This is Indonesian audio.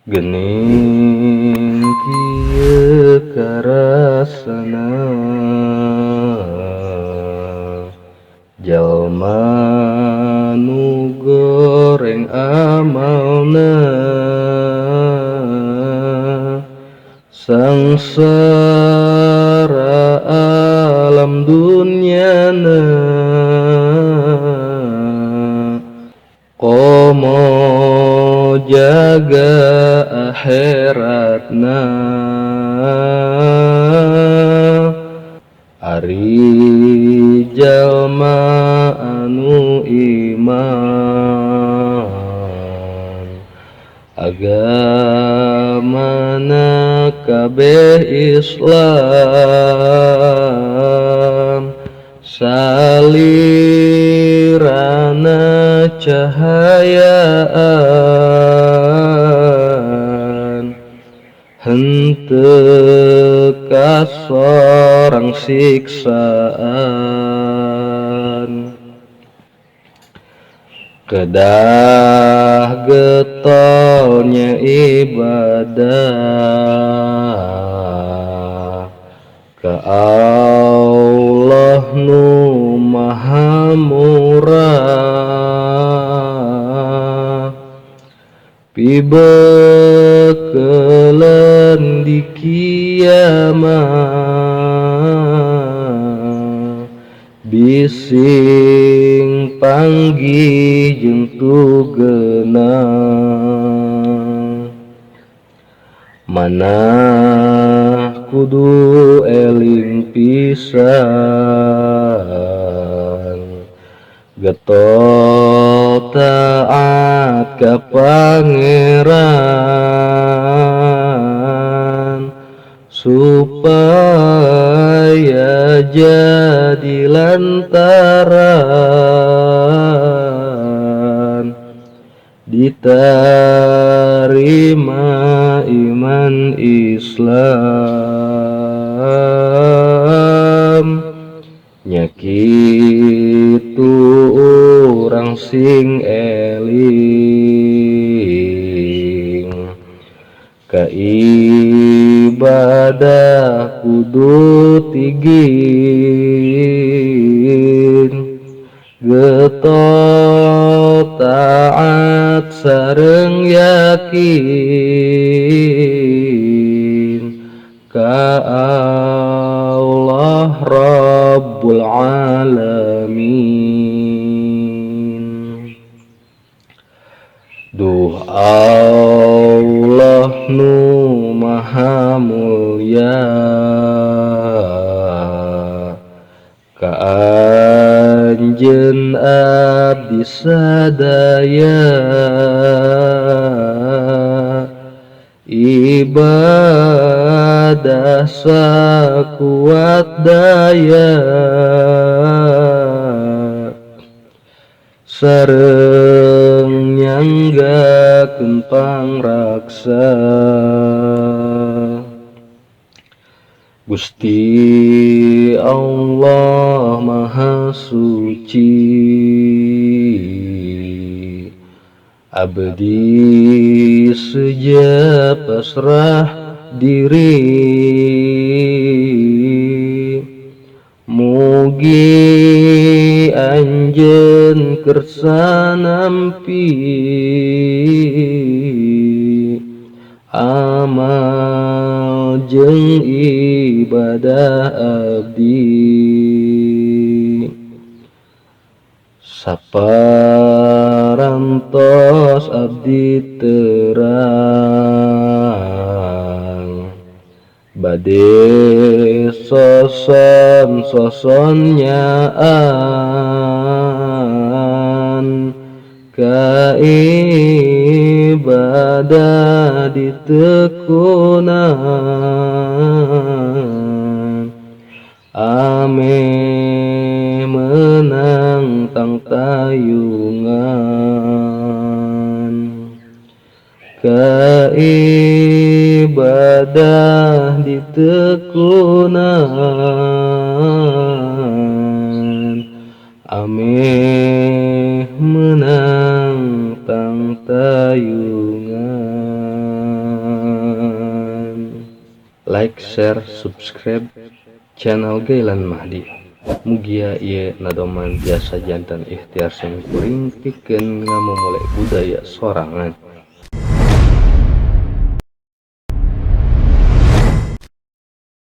Gening kieu karasana jalma nu goreng amalna sangsara alam dunyana komo jaga akhiratna ari jalma anu iman agamana kabeh Islam salirana cahayaan henteu kasorang siksaan kedah getolnya ibadah ka Allah nu maha murah pibeukeun di kiamat bising panggih jeung tugena manah kudu eling pisan getol taat ka Pangeran supaya jadi lantaran diterima iman Islam nyakitu urang sing eling ka ibadah kudu tigin getol taat sareng yakin ka Allah Rabbul Alamin. Duh Allah nu maha mulya ka anjeun abdi sadaya ibadah sakuat daya sareng nyanggakeun pangraksa Gusti Allah Maha Suci abdi seja pasrah diri mugi anjeun kersa nampi amal jeung ibadah abdi saparantos abdi terang bade soson-sosonyaan ka ibadah ditekunan ame menang tang tayungan ka ibadah ditekunan ame menang tang tayungan. like, share, subscribe channel Gailan Mahdi. Mugia ieu nadoman biasa jantan ikhtiar sing kuring pikeun ngamumule budaya sorangan.